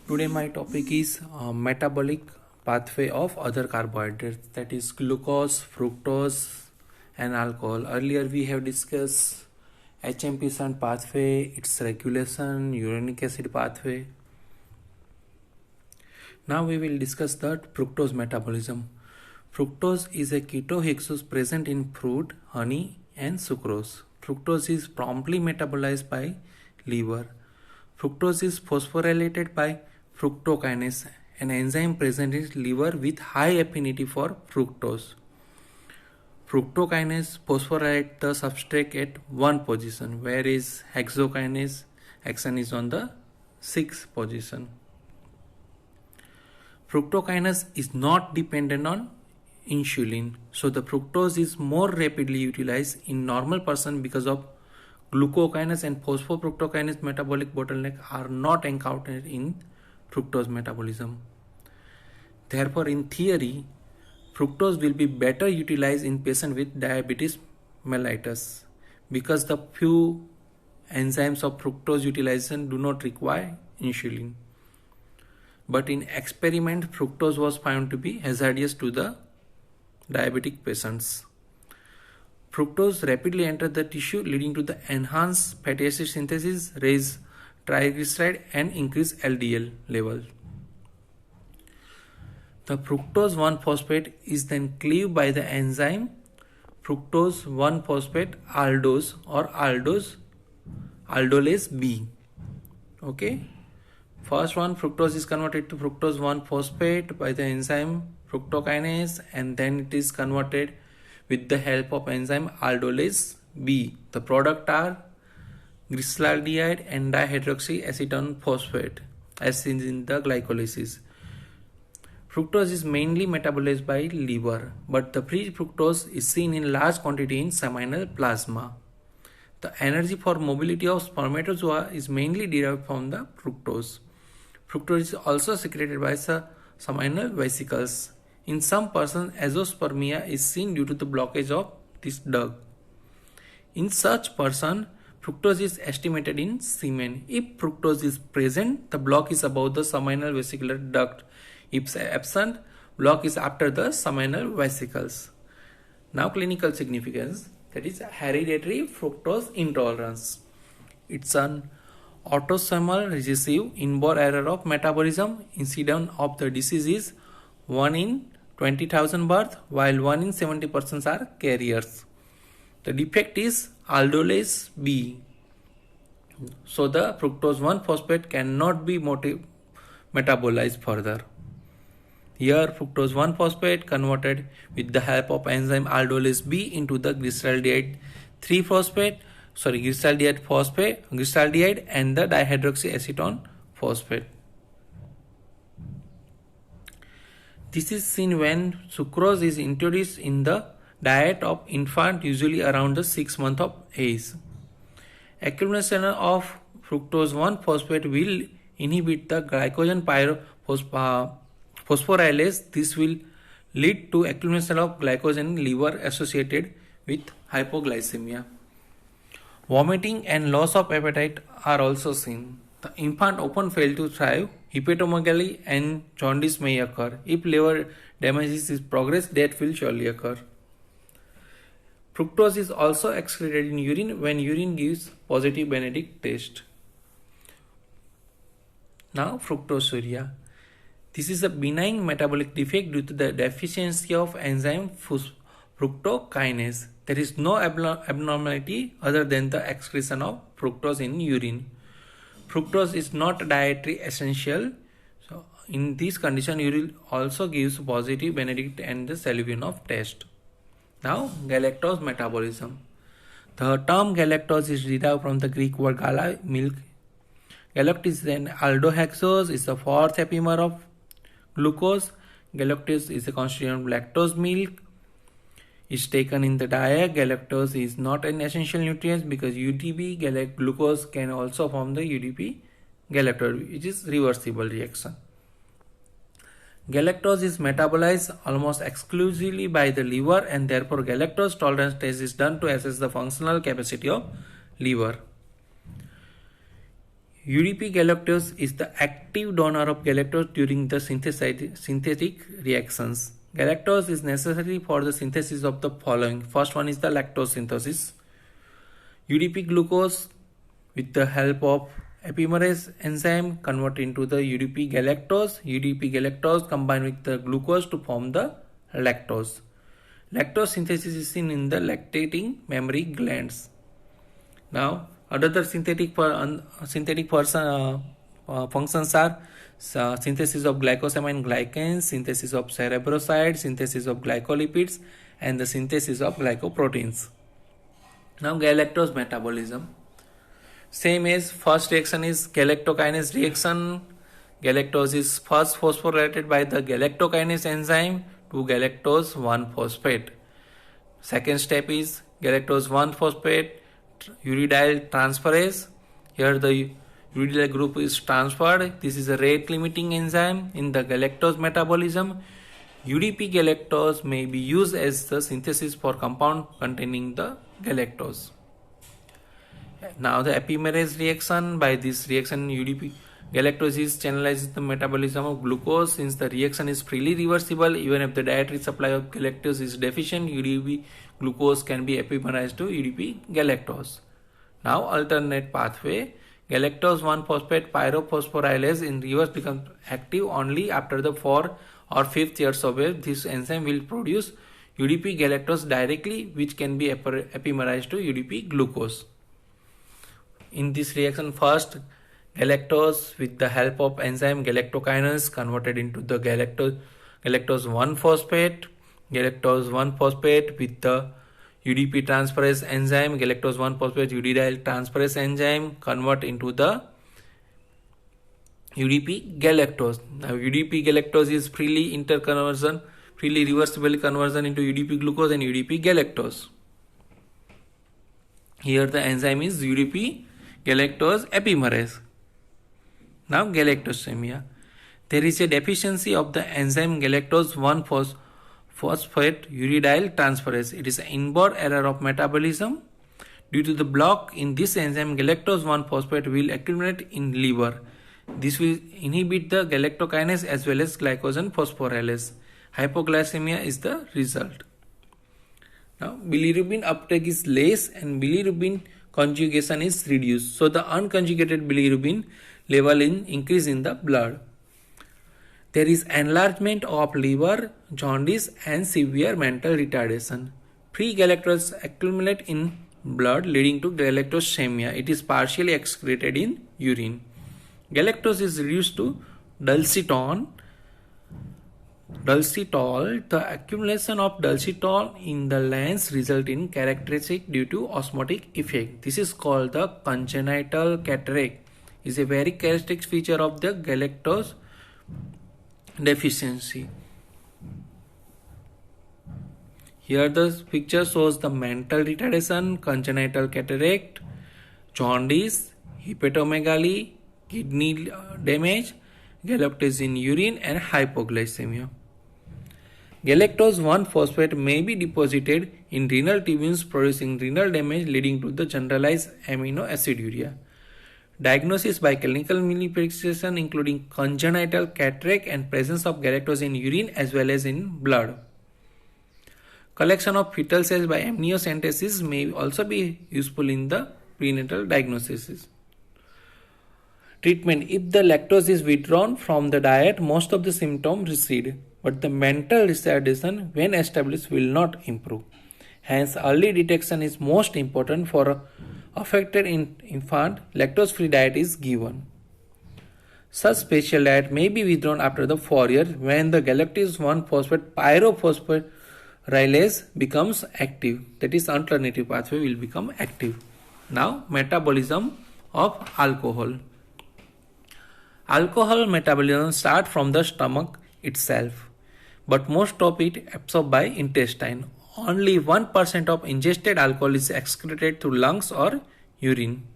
Today my topic is metabolic pathway of other carbohydrates, that is glucose, fructose and alcohol. Earlier we have discussed HMP-SUNT pathway, its regulation, uronic acid pathway. Now we will discuss the fructose metabolism. Fructose is a ketohexose present in fruit, honey and sucrose. Fructose is promptly metabolized by liver. Fructose is phosphorylated by fructokinase, an enzyme present in liver with high affinity for fructose. Fructokinase phosphorylates the substrate at one position, whereas hexokinase action is on the sixth position. Fructokinase is not dependent on insulin, so the fructose is more rapidly utilized in normal person because of glucokinase and phosphofructokinase metabolic bottleneck are not encountered in fructose metabolism. Therefore, in theory, fructose will be better utilized in patients with diabetes mellitus because the few enzymes of fructose utilization do not require insulin. But in experiment, fructose was found to be hazardous to the diabetic patients. Fructose rapidly enters the tissue, leading to the enhanced fatty acid synthesis, raise triglyceride and increase LDL level. The fructose 1-phosphate is then cleaved by the enzyme fructose 1-phosphate aldose or aldolase B. Okay. First one, fructose is converted to fructose 1-phosphate by the enzyme fructokinase, and then it is converted with the help of enzyme aldolase B. The product are glyceraldehyde and dihydroxyacetone phosphate as seen in the glycolysis. Fructose is mainly metabolized by liver, but the free fructose is seen in large quantity in seminal plasma. The energy for mobility of spermatozoa is mainly derived from the fructose. Fructose is also secreted by seminal vesicles. In some persons, azoospermia is seen due to the blockage of this duct. In such person, fructose is estimated in semen. If fructose is present, the block is above the seminal vesicular duct. If absent, block is after the seminal vesicles. Now clinical significance, that is hereditary fructose intolerance. It's an autosomal recessive inborn error of metabolism. Incidence of the disease is 1 in 20,000 births, while 1 in 70 persons are carriers. The defect is aldolase B. So the fructose 1-phosphate cannot be metabolized further. Here fructose 1-phosphate converted with the help of enzyme aldolase B into the glyceraldehyde glyceraldehyde and the dihydroxyacetone phosphate. This is seen when sucrose is introduced in the diet of infant, usually around the 6 months of age. Accumulation of fructose 1-phosphate will inhibit the glycogen phosphorylase. This will lead to accumulation of glycogen in liver associated with hypoglycemia. Vomiting and loss of appetite are also seen. The infant often fail to thrive. Hepatomegaly and jaundice may occur. If liver damage is progressed, death will surely occur. Fructose is also excreted in urine when urine gives positive Benedict test. Now fructosuria. This is a benign metabolic defect due to the deficiency of enzyme fructokinase. There is no abnormality other than the excretion of fructose in urine. Fructose is not dietary essential. So in this condition, urine also gives positive Benedict and the saliva of taste. Now galactose metabolism. The term galactose is derived from the Greek word gala, milk. Galactose is an aldohexose, is the fourth epimer of glucose. Galactose is a constituent of lactose milk. Is taken in the diet. Galactose is not an essential nutrient because UDP glucose can also form the UDP galactose, which is reversible reaction. Galactose is metabolized almost exclusively by the liver, and therefore galactose tolerance test is done to assess the functional capacity of liver. UDP galactose is the active donor of galactose during the synthetic reactions. Galactose is necessary for the synthesis of the following. First one is the lactose synthesis. UDP glucose with the help of epimerase enzyme convert into the UDP galactose. UDP galactose combine with the glucose to form the lactose. Lactose synthesis is seen in the lactating mammary glands. Now, other synthetic functions are synthesis of glycosamine glycans, synthesis of cerebroside, synthesis of glycolipids, and the synthesis of glycoproteins. Now, galactose metabolism. Same as first reaction is galactokinase reaction. Galactose is first phosphorylated by the galactokinase enzyme to galactose 1-phosphate. Second step is galactose 1-phosphate uridyl transferase. Here the uridyl group is transferred. This is a rate limiting enzyme in the galactose metabolism. UDP galactose may be used as the synthesis for compound containing the galactose. Now the epimerase reaction. By this reaction, UDP galactose is channelizes the metabolism of glucose. Since the reaction is freely reversible, even if the dietary supply of galactose is deficient, UDP glucose can be epimerized to UDP galactose. Now alternate pathway. Galactose 1-phosphate pyrophosphorylase in reverse becomes active only after the 4th or 5th years of age. This enzyme will produce UDP galactose directly, which can be epimerized to UDP glucose. In this reaction, first galactose with the help of enzyme galactokinase converted into the galactose 1-phosphate. Galactose 1-phosphate with the UDP transferase enzyme galactose 1-phosphate uridyl transferase enzyme convert into the UDP galactose. Now UDP galactose is freely reversible conversion into UDP glucose and UDP galactose. Here the enzyme is UDP galactose epimerase. Now galactosemia. There is a deficiency of the enzyme galactose 1-phosphate uridyl transferase. It is an inborn error of metabolism. Due to the block in this enzyme, galactose 1-phosphate will accumulate in liver. This will inhibit the galactokinase as well as glycogen phosphorylase. Hypoglycemia is the result. Now bilirubin uptake is less and bilirubin conjugation is reduced. So the unconjugated bilirubin level increase in the blood. There is enlargement of liver, jaundice and severe mental retardation. Free galactose accumulate in blood leading to galactosemia. It is partially excreted in urine. Galactose is reduced to dulcitol. The accumulation of dulcitol in the lens result in characteristic due to osmotic effect. This is called the congenital cataract. Is a very characteristic feature of the galactose deficiency. Here the picture shows the mental retardation, congenital cataract, jaundice, hepatomegaly, kidney damage, galactose in urine and hypoglycemia. Galactose 1-phosphate may be deposited in renal tubules producing renal damage leading to the generalized amino aciduria. Diagnosis by clinical manifestation including congenital cataract and presence of galactose in urine as well as in blood. Collection of fetal cells by amniocentesis may also be useful in the prenatal diagnosis. Treatment. If the lactose is withdrawn from the diet, most of the symptoms recede, but the mental retardation when established will not improve. Hence, early detection is most important for affected infant. Lactose-free diet is given. Such special diet may be withdrawn after the 4 years when the galactose 1-phosphate pyrophosphorylase becomes active. That is, alternative pathway will become active. Now, metabolism of alcohol. Alcohol metabolism starts from the stomach itself, but most of it absorbed by intestine. Only 1% of ingested alcohol is excreted through lungs or urine.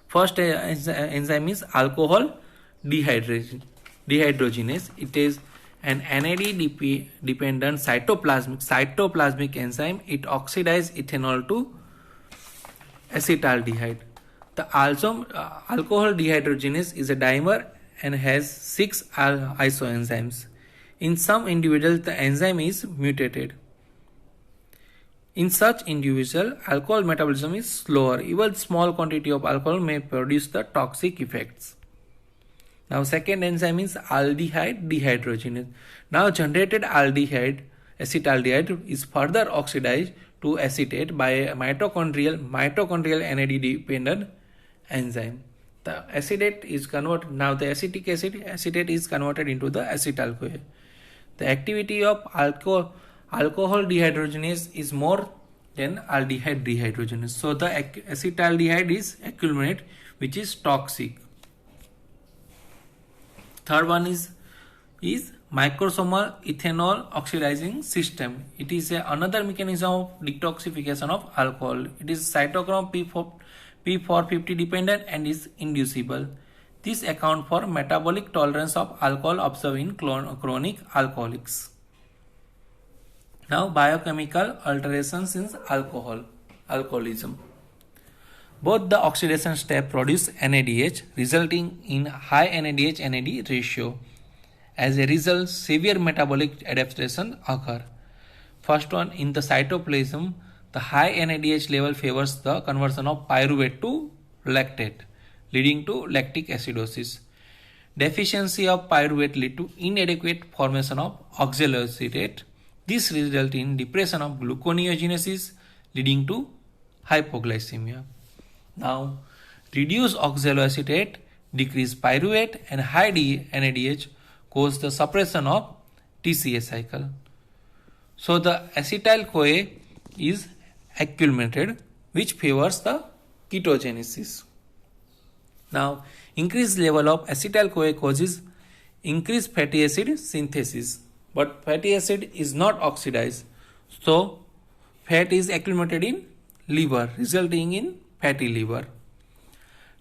First enzyme is alcohol dehydrogenase. It is an NAD dependent cytoplasmic enzyme. It oxidizes ethanol to acetaldehyde. The alcohol dehydrogenase is a dimer and has 6 isoenzymes. In some individuals, the enzyme is mutated. In such individual, alcohol metabolism is slower. Even small quantity of alcohol may produce the toxic effects. Now, second enzyme is aldehyde dehydrogenase. Now, generated aldehyde, acetaldehyde, is further oxidized to acetate by a mitochondrial NAD-dependent enzyme. The acetate is converted. Now, the acetic acid acetate is converted into the acetyl-CoA. The activity of alcohol dehydrogenase is more than aldehyde dehydrogenase. So the acetaldehyde is accumulate, which is toxic. Third one is microsomal ethanol oxidizing system. It is another mechanism of detoxification of alcohol. It is cytochrome P450 dependent and is inducible. This accounts for metabolic tolerance of alcohol observed in chronic alcoholics. Now, biochemical alterations in alcoholism. Both the oxidation step produce NADH, resulting in high NADH-NAD ratio. As a result, severe metabolic adaptation occur. First one, in the cytoplasm, the high NADH level favors the conversion of pyruvate to lactate, leading to lactic acidosis. Deficiency of pyruvate lead to inadequate formation of oxaloacetate. This results in depression of gluconeogenesis, leading to hypoglycemia. Now, reduced oxaloacetate, decreased pyruvate, and high NADH cause the suppression of TCA cycle. So, the acetyl-CoA is accumulated, which favors the ketogenesis. Now, increased level of acetyl-CoA causes increased fatty acid synthesis, but fatty acid is not oxidized, so fat is accumulated in liver, resulting in fatty liver.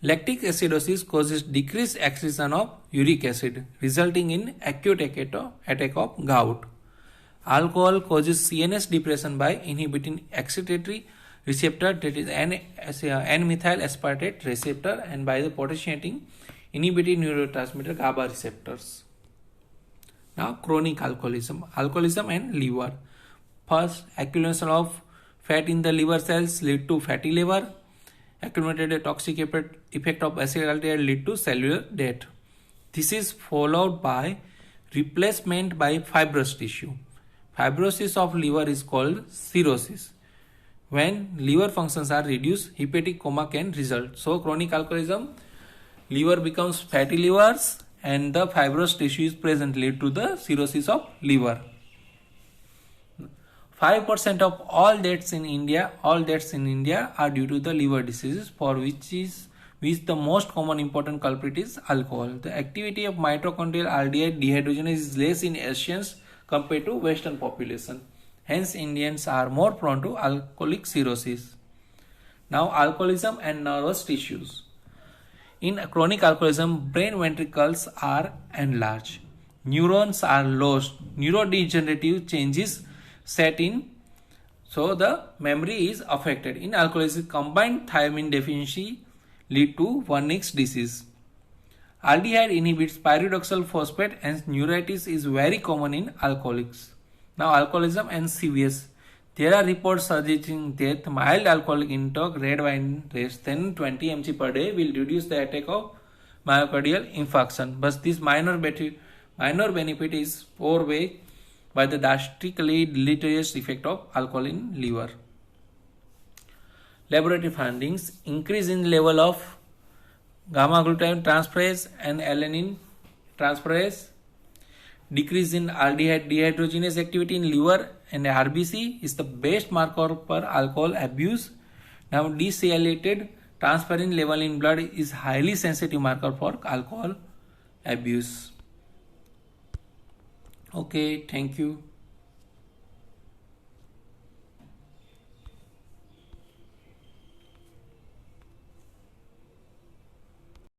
Lactic acidosis causes decreased excretion of uric acid, resulting in acute attack of gout. Alcohol causes CNS depression by inhibiting excitatory receptor, that is N-methyl aspartate receptor, and by the potentiating inhibiting neurotransmitter GABA receptors. Now, chronic alcoholism and liver. First, accumulation of fat in the liver cells lead to fatty liver. Accumulated toxic effect of acetaldehyde lead to cellular death. This is followed by replacement by fibrous tissue. Fibrosis of liver is called cirrhosis. When liver functions are reduced, hepatic coma can result. So, chronic alcoholism, liver becomes fatty livers and the fibrous tissue is present, lead to the cirrhosis of liver. 5% of all deaths in India are due to the liver diseases, for which the most common important culprit is alcohol. The activity of mitochondrial aldehyde dehydrogenase is less in Asians compared to Western population. Hence, Indians are more prone to alcoholic cirrhosis. Now, alcoholism and nervous tissues. In chronic alcoholism, brain ventricles are enlarged. Neurons are lost. Neurodegenerative changes set in. So, the memory is affected. In alcoholism, combined thiamine deficiency lead to Wernicke's disease. Aldehyde inhibits pyridoxal phosphate and neuritis is very common in alcoholics. Now, alcoholism and CVS. There are reports suggesting that mild alcoholic intake, red wine less than 20 mg per day, will reduce the attack of myocardial infarction. But this minor benefit is outweighed by the drastically deleterious effect of alcohol in liver. Laboratory findings: increase in level of gamma glutamine transferase and alanine transferase, decrease in aldehyde dehydrogenase activity in liver and RBC is the best marker for alcohol abuse. Now, decylated transferrin level in blood is highly sensitive marker for alcohol abuse. Okay, thank you.